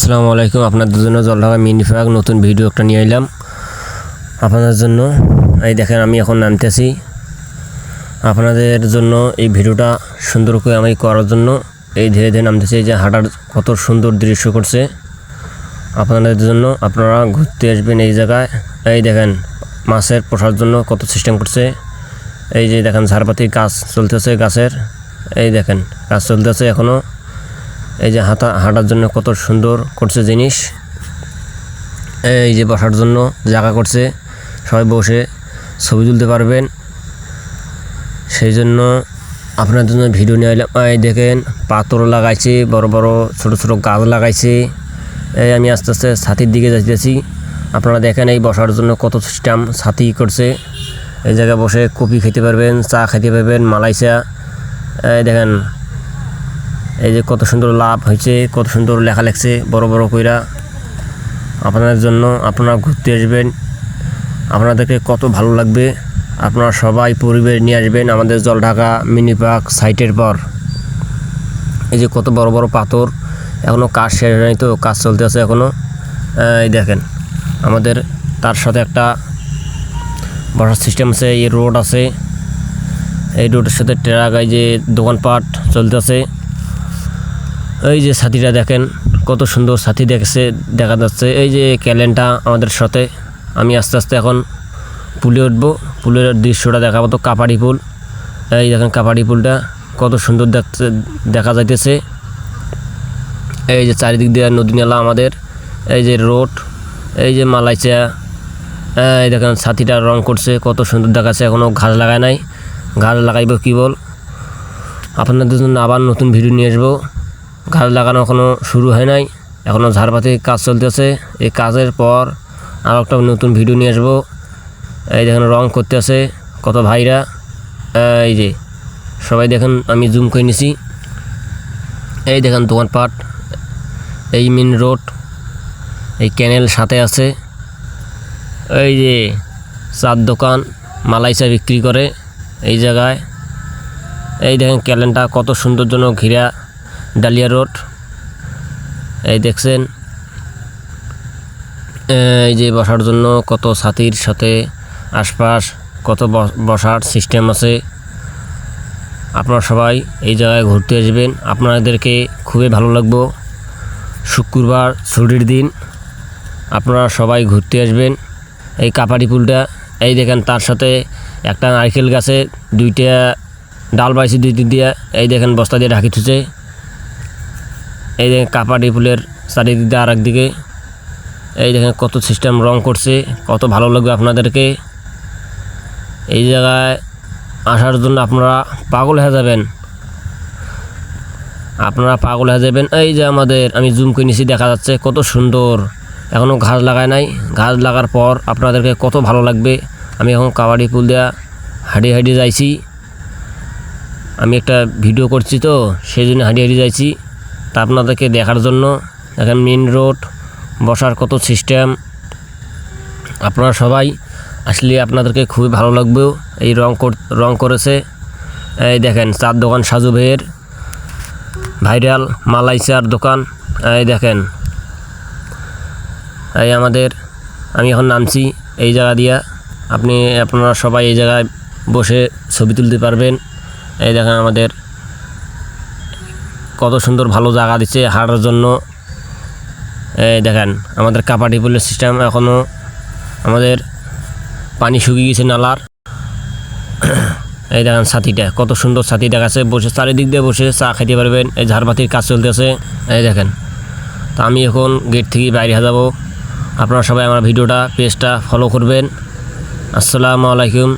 আসসালামু আলাইকুম। আপনাদের জন্য জলঢাকা মিনি পার্ক নতুন ভিডিও একটা নিয়ে এলাম আপনাদের জন্য। এই দেখেন আমি এখন নামতেছি আপনাদের জন্য। এই ভিডিওটা সুন্দর করে আমি করার জন্য এই ধীরে ধীরে নামতেছি। এই যে হাঁটার কত সুন্দর দৃশ্য করছে আপনাদের জন্য। আপনারা ঘুরতে আসবেন এই জায়গায়। এই দেখেন মাছের পোষার জন্য কত সিস্টেম করছে। এই যে দেখেন ঝাড়পাতি গাছ চলতেছে, গাছের এই দেখেন গাছ চলতেছে এখনও। এই যে হাঁটার জন্য কত সুন্দর করছে জিনিস। এই যে বসার জন্য জায়গা করছে, সবাই বসে ছবি তুলতে পারবেন। সেই জন্য আপনার জন্য ভিডিও নিয়ে এলাম। এই দেখেন পাথর লাগাইছে, বড় বড় ছোট ছোট গাছ লাগাইছে। এই আমি আস্তে আস্তে ছাতির দিকে যাইতেছি। আপনারা দেখেন এই বসার জন্য কত সিস্টেম ছাতি করছে। এই জায়গায় বসে কফি খেতে পারবেন, চা খেতে পারবেন, মালাইচা। এই দেখেন এই যে কত সুন্দর লাভ হয়েছে, কত সুন্দর লেখা লেখছে বড় বড় কইরা আপনাদের জন্য। আপনারা ঘুরতে আসবেন, আপনাদেরকে কত ভালো লাগবে। আপনারা সবাই পরিবার নিয়ে আসবেন আমাদের জলঢাকা মিনি পার্ক সাইটের পর। এই যে কত বড় বড় পাথর, এখনও কাজ শেষ হয়নি, তো কাজ চলতে আছে এখনও। এই দেখেন আমাদের তার সাথে একটা বসার সিস্টেম আছে। এই রোড আছে, এই রোডের সাথে ট্রাক, এই যে দোকানপাট চলতেছে। এই যে ছাতিটা দেখেন কত সুন্দর ছাতি দেখা যাচ্ছে। এই যে ক্যালেন্ডটা আমাদের সাথে। আমি আস্তে আস্তে এখন পুলে উঠবো, পুলের দৃশ্যটা দেখাবো। তো কাপাড়ি পুল, এই দেখেন কাপাড়ি পুলটা কত সুন্দর দেখা যাইতেছে। এই যে চারিদিক দিয়ে নদী নালা আমাদের। এই যে রোড, এই যে মালাইচা। এই দেখেন ছাতিটা রং করছে, কত সুন্দর দেখাচ্ছে। এখনও ঘাস লাগায় নাই, ঘাস লাগাইব কি বল। আপনাদের জন্য আবার নতুন ভিডিও নিয়ে আসবো। ঘাস লাগানো এখনও শুরু হয় নাই, এখনও ঝাড়পাতি কাজ চলতেছে। এই কাজের পর আরও একটা নতুন ভিডিও নিয়ে আসবো। এই দেখেন রং করতে আছে কত ভাইরা। এই যে সবাই দেখেন, আমি জুম করে নিছি। এই দেখেন দোকানপাট, এই মেন রোড, এই ক্যানেল সাথে আছে। এই যে চার দোকান, মালাইচা বিক্রি করে এই জায়গায়। এই দেখেন ক্যালেন্ডটা কত সুন্দরজনক ঘিরা ডালিয়া রোড। এই দেখছেন এই যে বসার জন্য কত ছাতির সাথে আশপাশ কত বসার সিস্টেম আছে। আপনারা সবাই এই জায়গায় ঘুরতে আসবেন, আপনাদেরকে খুবই ভালো লাগবে। শুক্রবার ছুটির দিন, আপনারা সবাই ঘুরতে আসবেন। এই কাপাড়ি পুলটা, এই দেখেন তার সাথে একটা নারকেল গাছে দুইটা ডাল বাইছে, দুই তিন দিয়া। এই দেখেন বস্তা দিয়ে ঢাকি থুছে। এই দেখেন কাপাড়ি পুলের চারিদিক দিয়ে আর একদিকে এই দেখেন কত সিস্টেম রং করছে, কত ভালো লাগবে আপনাদেরকে। এই জায়গায় আসার জন্য আপনারা পাগল হয়ে যাবেন, আপনারা পাগল হয়ে যাবেন। এই যে আমাদের, আমি জুম করে নিছি, দেখা যাচ্ছে কত সুন্দর। এখনও ঘাস লাগায় নাই, ঘাস লাগার পর আপনাদেরকে কত ভালো লাগবে। আমি এখন কাবাডি পুল দেওয়া হাঁটিয়ে হাঁটিয়ে যাইছি। আমি একটা ভিডিও করছি, তো সেই জন্য হাঁটিয়ে হাঁটিয়ে যাইছি তা আপনাদেরকে দেখার জন্য। এখন মেন রোড, বসার কত সিস্টেম। আপনারা সবাই আসলে আপনাদেরকে খুবই ভালো লাগবে। এই রং করেছে। এই দেখেন চার দোকান, সাজু ভাইয়ের ভাইরাল মালাইচার দোকান। এই দেখেন এই আমাদের, আমি এখন নামছি এই জায়গা দিয়া। আপনারা সবাই এই জায়গায় বসে ছবি তুলতে পারবেন। এই দেখেন আমাদের কত সুন্দর ভালো জায়গা দিচ্ছে হাঁটার জন্য। এই দেখেন আমাদের কাপাড়ি পুলের সিস্টেম। এখনও আমাদের পানি শুকিয়ে গেছে নালার। এই দেখেন ছাতিটা কত সুন্দর ছাতি দেখাচ্ছে, বসে চারিদিক দিয়ে বসে চা খাইতে পারবেন। এই ঝাড়বাতির কাজ চলতেছে। এই দেখেন, তা আমি এখন গেট থেকে বাইরে যাব। আপনারা সবাই আমার ভিডিওটা, পেজটা ফলো করবেন। আসসালামু আলাইকুম।